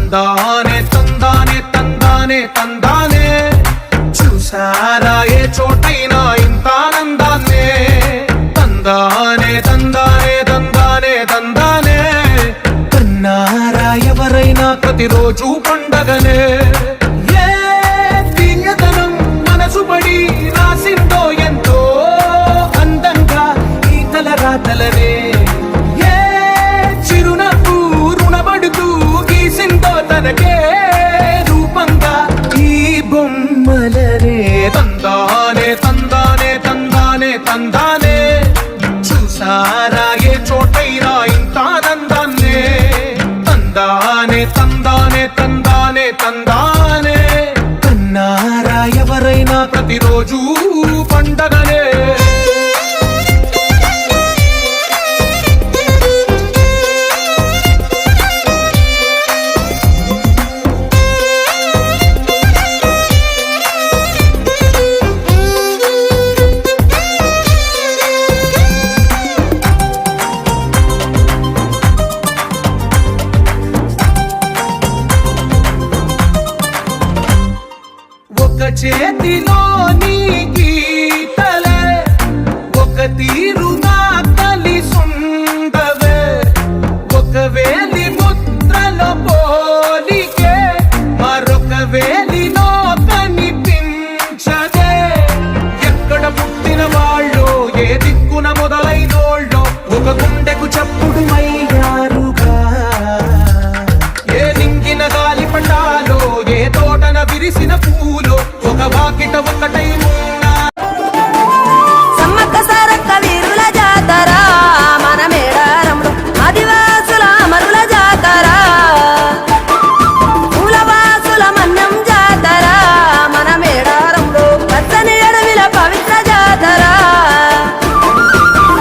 తందానే తందానే తందానే తందానే చూసారా ఏ చోటైనా ఇంత ఆనందాన్నే తందానే తందానే తందానే తందానే కన్నారా ఎవరైనా ప్రతిరోజు పండగనే ఏ తీయదనం మనసు పడి రాసిందో ఎంతో అందంగా ఈ తల రాతలనే ఏ చిరునవ్వు రుణపడుతూ గీసిందో తనకే రూపంగా ఈ బొమ్మలనే తందానే తందానే తందానే తందానే చూసారా ఏ చోటైనా ఇంత ఆనందాన్నే తందానే తందానే తందానే తందానే కన్నారా ఎవరైనా ప్రతిరోజు పండగనే ఒక చేతిలో నీ గీతలే ఒక తీరుగా కలిసుండవే ఒక వేలి ముద్రలో పోలికే మరొక వేలిలో కనిపించదే ఎక్కడ పుట్టిన వాళ్ళు ఏ దిక్కున మొదలైనోళ్ళో ఒక గుండెకు చప్పుడు అయ్యారుగా ఏ నింగిన గాలి పటాలో ఏ తోటన విరిసిన పూలో ఒక వాకిట ఒకటై ఉన్నా సమ్మక్క సారక్క వీరుల జాతర మన మేడారంలో ఆదివాసుల అమరుల జాతర పూలవాసుల మన్నం జాతర మన మేడారంలో పచ్చని అడవిల పవిత్ర జాతర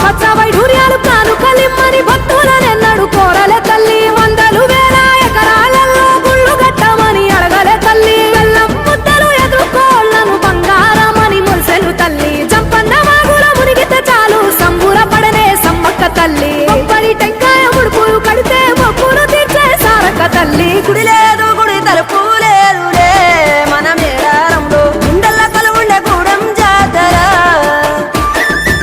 పచ్చ వైఢూర్యాలు కానుకలిమ్మని భక్తులనెన్నడు కోరలే తల్లి వందలు వేల ఎకరాలలో గుళ్ళు గట్టమని అడగలే తల్లి వెల్లం ముద్దలు ఎదుర్కోళ్లను బంగారమని మురిసెలు తల్లి జంపన్న వాగుల మునిగితే చాలు సంబూరపడనే సమ్మక్క తల్లి కొబ్బరి టెంకాయ ముడుపులు కడితే మొక్కులు తీర్చే సారక్క తల్లి గుడి లేదు గుడి తలుపు లేదులే మన మేడారంలో గుండెల్ల కలువుండే గూడెం జాతర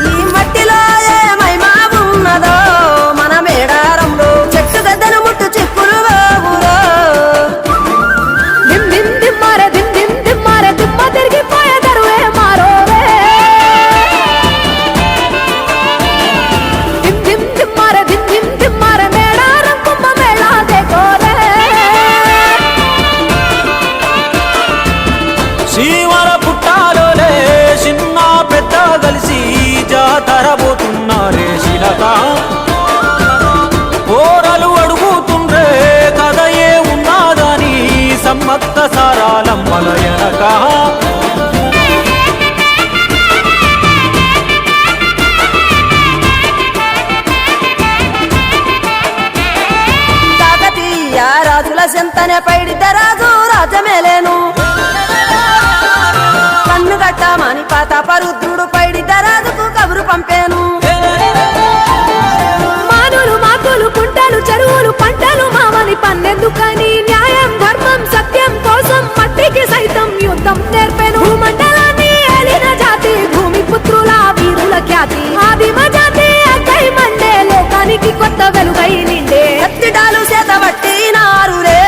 ఈ మట్టిలో ఏ మహిమా ఉన్నదో మన మేడారంలో చెట్టు గద్దను ముట్టు చిక్కులు బాబురో దిమ్ దిమ్ దిమ్మారే దిమ్ దిమ్ దిమ్మారే దిమ్మ తిరిగిపోయే దరువే మారోరే దిమ్ దిమ్ దిమ్మారే దిమ్ దిమ్ దిమ్మారే మేడారం కుంభ మేళా దేకోరే సీమల పుట్టాలోలే చిన్న పెద్ద కలిసి జాతర పోతున్నారే శిలక ఓరలు అడుగుతుండ్రే కథ ఏ ఉన్నాదని సమ్మక్క సారాలమ్మల ఎనక కాకతీయ రాజుల చెంతనే పైడిత రాజు రాజమేలేను కన్ను గట్టమని పాతాపరుద్రుడు పైడిత రాజుకు కబురు పంపేను మానులు మాకులు కుంటలు చెరువులు పంటలు మామని పన్నెందుకని న్యాయం ధర్మం సత్యం కోసం మట్టికి సైతం యుద్ధం నేర్పెను భూమండలాన్ని ఏలిన జాతి భూమి పుత్రుల వీరుల ఖ్యాతి ఆదిమ జాతి అక్కై మండే లోకానికి కొత్త వెలుగై నిండే ఎత్తిడాలు చేతబట్టినారులే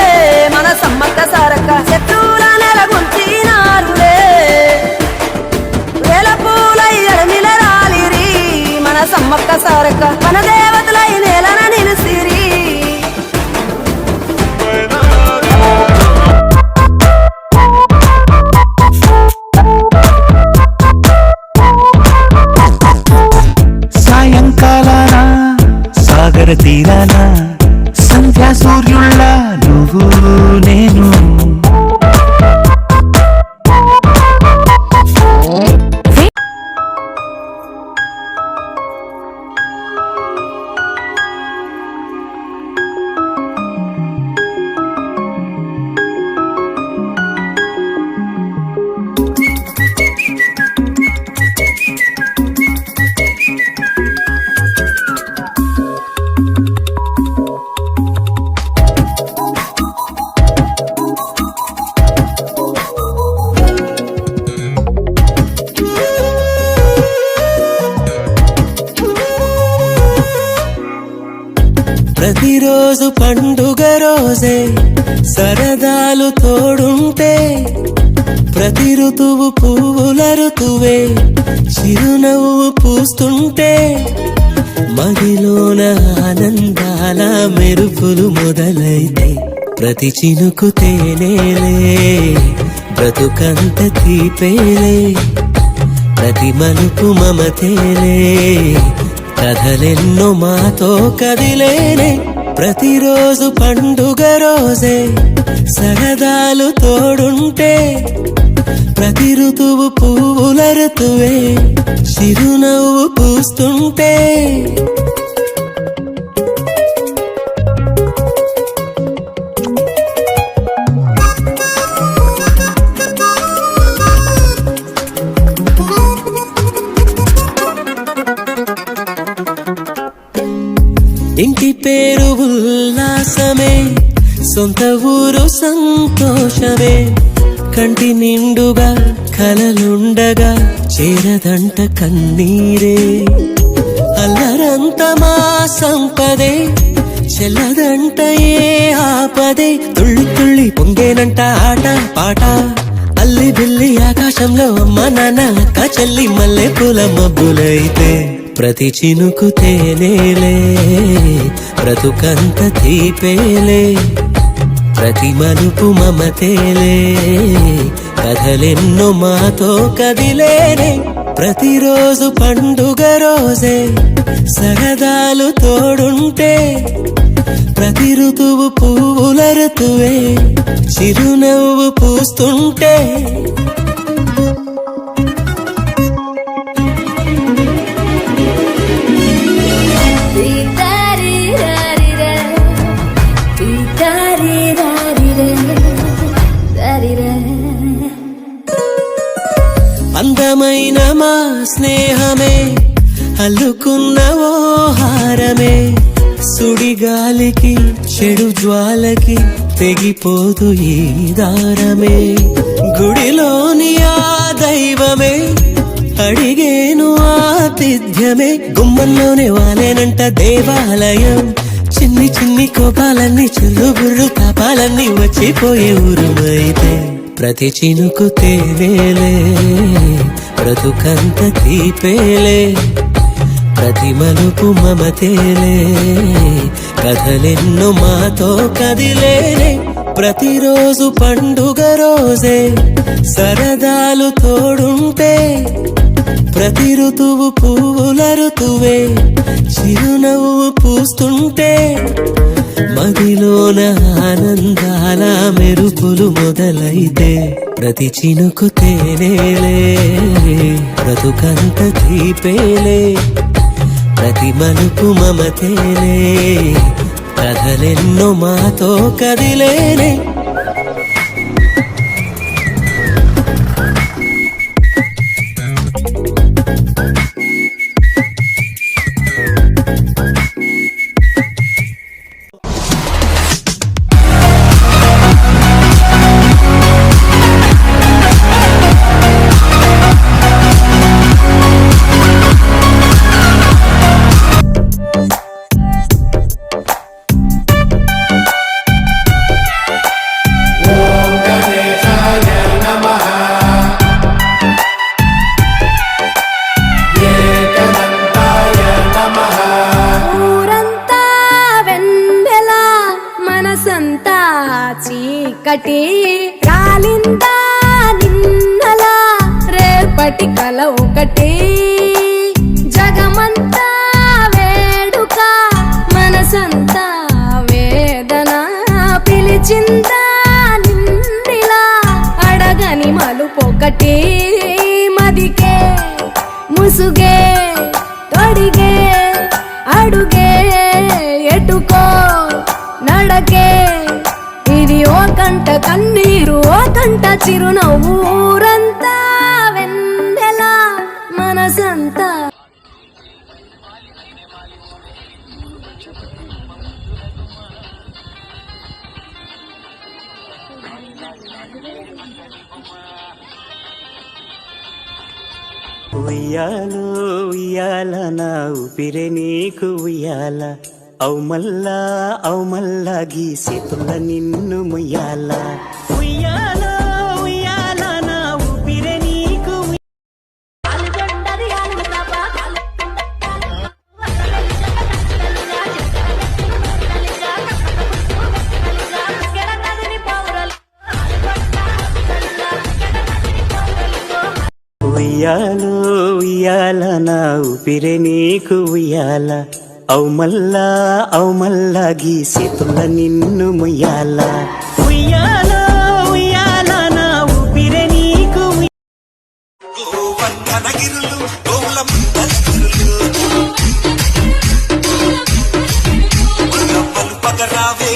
మన సమ్మక్క సారక్క శత్రువుల నెలగొంచినారులే వేల పూలై అడమిల రాలిరి మన సమ్మక్క సారక్క మన దేవతలై నేలన నిలిసిరి సాయంకాలాన సాగర తీరాన సంధ్యా సూర్యుళ్ళ నువ్వు నేను ప్రతిరోజు పండుగ రోజే సరదాలు తోడుంటే ప్రతి ఋతువు పువ్వుల ఋతువే చిరునవ్వు పూస్తుంటే మదిలోన ఆనందాల మెరుపులు మొదలైతే ప్రతి చినుకు తేనేలే బ్రతుకంత తీపేలే ప్రతి మలుపు మమతేలే కథలెన్నో మాతో కదిలేనే ప్రతిరోజు పండుగ రోజే సరదాలు తోడుంటే ప్రతి ఋతువు పువ్వుల ఋతువే చిరునవ్వు పూస్తుంటే ఇంటి పేరు ఉల్లాసమే సొంత ఊరు సంతోషమే కంటి నిండుగా కలలుండగా చేరదంట కన్నీరే అల్లరంత మా సంపదే చెల్లదంట ఏ ఆపదే తుళ్ళి తుళ్ళి పొంగేనంట ఆట పాట అల్లి బిల్లి ఆకాశంలో అమ్మ నాన్న అక్క చెల్లి మల్లె పూల మబ్బులైతే ప్రతి చినుకు తేనేలే బ్రతుకంత తీపేలే ప్రతి మలుపు మమతేలే కథలెన్నో మాతో కదిలేనే ప్రతిరోజు పండుగ రోజే సరదాలు తోడుంటే ప్రతి ఋతువు పువ్వుల ఋతువే చిరునవ్వు పూస్తుంటే అందమైన మా స్నేహమే అల్లుకున్న ఓ హారమే సుడిగాలికి చెడు జ్వాలకి తెగిపోదు ఈ దారమే గుడిలోని ఆ దైవమే అడిగేను ఆతిథ్యమే గుమ్మంలోనే వాలేనంట దేవాలయం చిన్ని చిన్ని కోపాలన్నీ చెల్లుబుర్రు తాపాలన్నీ వచ్చిపోయే ఊరుమైతే ప్రతి చినుకు తేనేలే బ్రతుకంత తీపేలే ప్రతి మలుపు మమతేలే కథలెన్నో మాతో కదిలేనే ప్రతిరోజు పండుగ రోజే సరదాలు తోడుంటే ప్రతి ఋతువు పువ్వుల ఋతువే చిరునవ్వు పూస్తుంటే మదిలోన ఆనందాల మెరుపులు మొదలైతే ప్రతి చినుకు తేనేలే బ్రతుకంత తీపేలే ప్రతి మలుపు మమతేలే కథలెన్నో మాతో కదిలేనే చీకటి రాలిందా నిన్నలా రేపటి కల ఒకటి జగమంతా వేడుక మనసంతా వేదన పిలిచిందా నిన్నిలా అడగని మలుపొకటి మదికే ముసుగే తొడిగే అడుగే ఎటుకో నడకే ఇది ఓ కంట కన్నీరు ఓ కంట చిరునవ్వు ఊరంతా వెన్నెల మనసంతా ఉయ్యాలో ఉయ్యాల నా ఊపిరే నీకు ఉయ్యాల అవు మల్లా గీసేతుల నిన్ను ముయ్యాల ఉయ్యాల ఉయ్యాల నా ఊపిరే నీకు ఉయ్యాలో ఉయ్యాల నా ఊపిరే నీకు ఉయ్యాల అవు మల్లా గీసేతుల నిన్ను ముయ్యాల ఉయ్యాల ఉయ్యాల నా ఊపిరే నీకు గోవర్ధనగిరులు గోవుల మందలగిరులు పగరావే